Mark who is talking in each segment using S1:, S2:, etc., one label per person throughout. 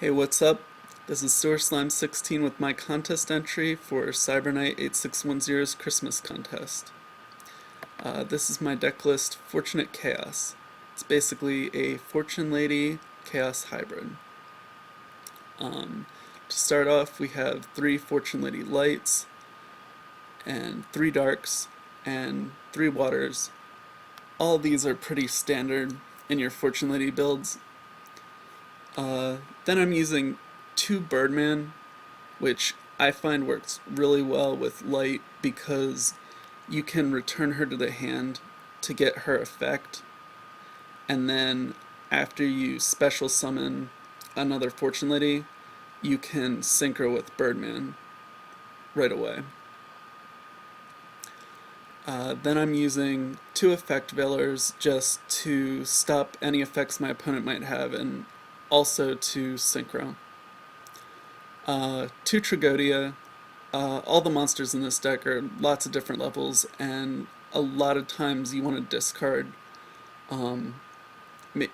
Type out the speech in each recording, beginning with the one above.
S1: Hey, what's up? This is Sewer Slime 16 with my contest entry for Cyberknight 8610's Christmas contest. This is my deck list, Fortunate Chaos. It's basically a Fortune Lady Chaos hybrid. To start off, we have 3 Fortune Lady Lights, and 3 Darks, and 3 Waters. All these are pretty standard in your Fortune Lady builds. Then I'm using 2 Birdman, which I find works really well with Light because you can return her to the hand to get her effect, and then after you special summon another Fortune Lady, you can synchro with Birdman right away. Then I'm using 2 Effect Veilers just to stop any effects my opponent might have and also to synchro. 2 Tragodia. All the monsters in this deck are lots of different levels, and a lot of times you want to discard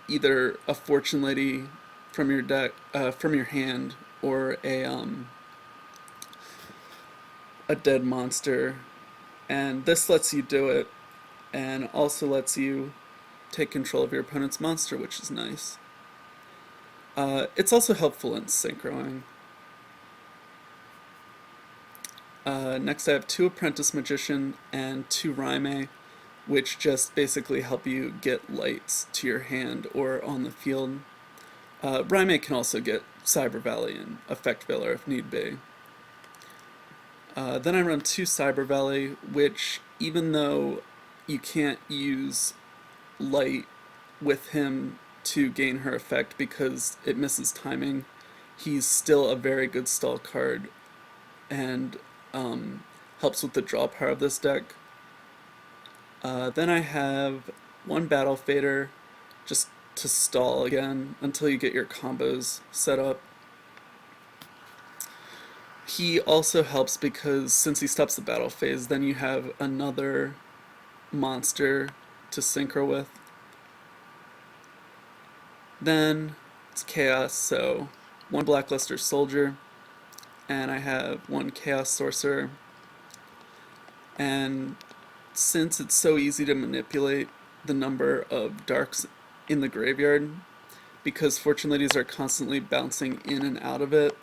S1: either a Fortune Lady from your deck, from your hand, or a dead monster, and this lets you do it, and also lets you take control of your opponent's monster, which is nice. It's also helpful in synchroing. Next I have 2 Apprentice Magician and 2 Rhyme, which just basically help you get lights to your hand or on the field. Rhyme can also get Cyber Valley and Effect Veiler if need be. Then I run 2 Cyber Valley, which even though you can't use light with him to gain her effect because it misses timing, he's still a very good stall card and helps with the draw power of this deck. Then I have 1 Battle Fader just to stall again until you get your combos set up. He also helps because since he stops the battle phase, then you have another monster to synchro with. Then it's Chaos, so 1 Blackluster Soldier, and I have 1 Chaos Sorcerer. And since it's so easy to manipulate the number of darks in the graveyard, because Fortune Ladies are constantly bouncing in and out of it,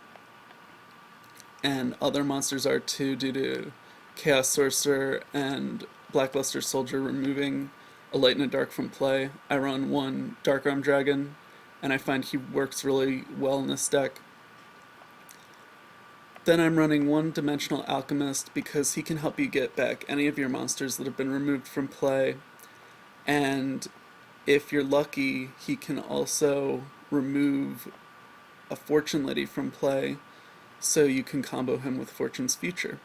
S1: and other monsters are too due to Chaos Sorcerer and Blackluster Soldier removing a light and a dark from play, I run 1 Dark Arm Dragon, and I find he works really well in this deck. Then I'm running 1 Dimensional Alchemist because he can help you get back any of your monsters that have been removed from play, and if you're lucky, he can also remove a Fortune Lady from play, so you can combo him with Fortune's Future.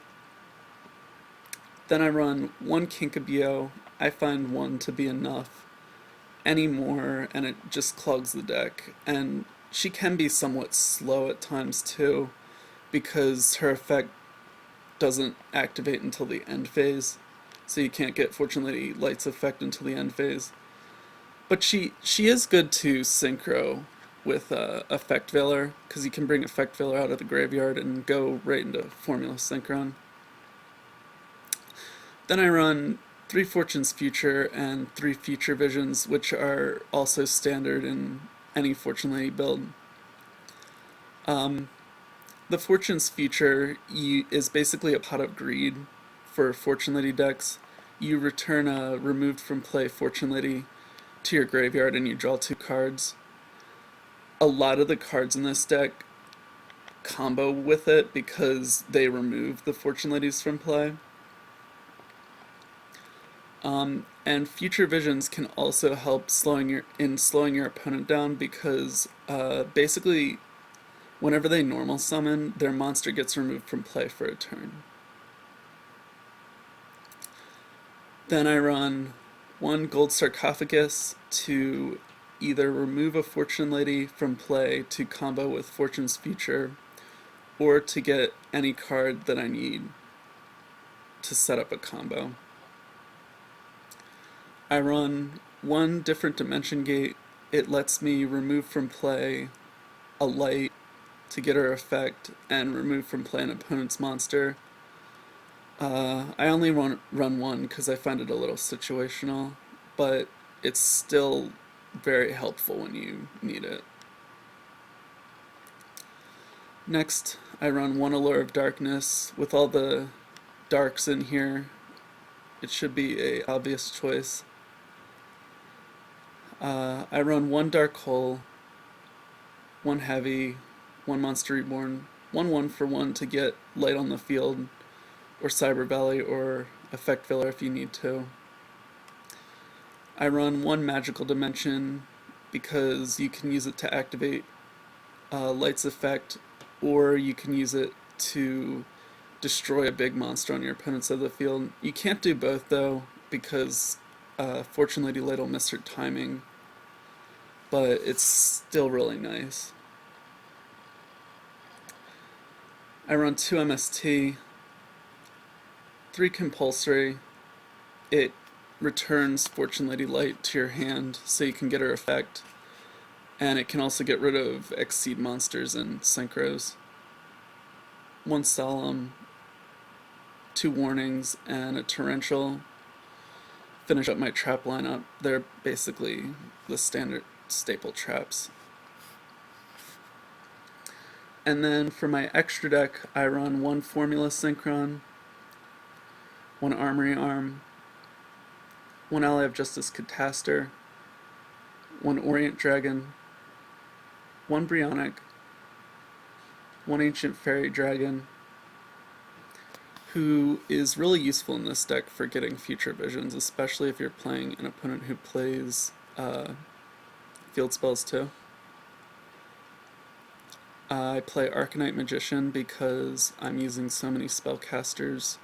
S1: Then I run 1 Yugioh. I find 1 to be enough. Any more, and it just clogs the deck. And she can be somewhat slow at times too, because her effect doesn't activate until the end phase, so you can't get Fortune Lady Light's effect until the end phase. But she is good to synchro with Effect Veiler, because you can bring Effect Veiler out of the graveyard and go right into Formula Synchron. Then I run 3 Fortune's Future and 3 Future Visions, which are also standard in any Fortune Lady build. The Fortune's Future is basically a Pot of Greed for Fortune Lady decks. You return a removed from play Fortune Lady to your graveyard and you draw 2 cards. A lot of the cards in this deck combo with it because they remove the Fortune Ladies from play. And Future Visions can also help slowing your opponent down because basically whenever they normal summon, their monster gets removed from play for a turn. Then I run 1 Gold Sarcophagus to either remove a Fortune Lady from play to combo with Fortune's Future, or to get any card that I need to set up a combo. I run 1 Different Dimension Gate. It lets me remove from play a light to get her effect and remove from play an opponent's monster. I only run one because I find it a little situational, but it's still very helpful when you need it. Next, I run one Allure of Darkness. With all the darks in here, it should be a obvious choice. I run one Dark Hole, one Heavy, one Monster Reborn, one for one to get Light on the Field, or Cyber Valley, or Effect Filler if you need to. I run one Magical Dimension because you can use it to activate Light's effect, or you can use it to destroy a big monster on your opponent's side of the field. You can't do both though, because Fortune Lady Light will miss her timing, but it's still really nice. I run 2 MST, 3 Compulsory. It returns Fortune Lady Light to your hand so you can get her effect, and it can also get rid of Exceed monsters and Synchros. 1 Solemn, 2 Warnings, and a Torrential. Finish up my trap lineup. They're basically the standard staple traps. And then for my extra deck, I run 1 Formula Synchron, 1 Armory Arm, 1 Ally of Justice Cataster, 1 Orient Dragon, 1 Brionic, 1 Ancient Fairy Dragon, who is really useful in this deck for getting future visions, especially if you're playing an opponent who plays field spells too. I play Arcanite Magician because I'm using so many spellcasters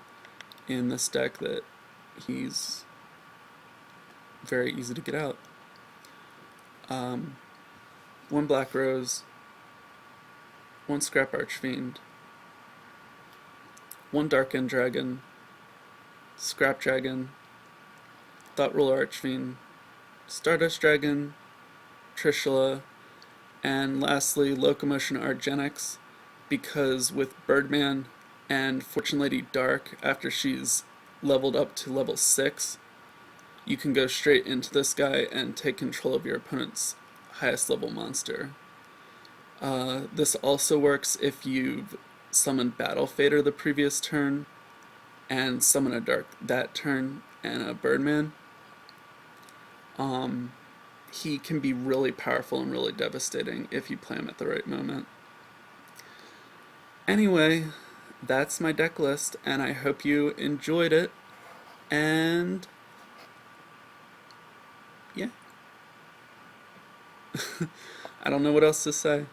S1: in this deck that he's very easy to get out. 1 Black Rose, 1 Scrap Archfiend, 1 Dark End Dragon, Scrap Dragon, Thought Ruler Archfiend, Stardust Dragon, Trishula, and lastly Locomotion Argenix, because with Birdman and Fortune Lady Dark, after she's leveled up to level 6, you can go straight into this guy and take control of your opponent's highest level monster. This also works if you've summoned Battle Fader the previous turn and summon a Dark that turn and a Birdman. He can be really powerful and really devastating if you play him at the right moment. Anyway, that's my deck list, and I hope you enjoyed it, and yeah. I don't know what else to say.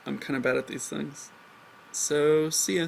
S1: I'm kind of bad at these things. So, see ya.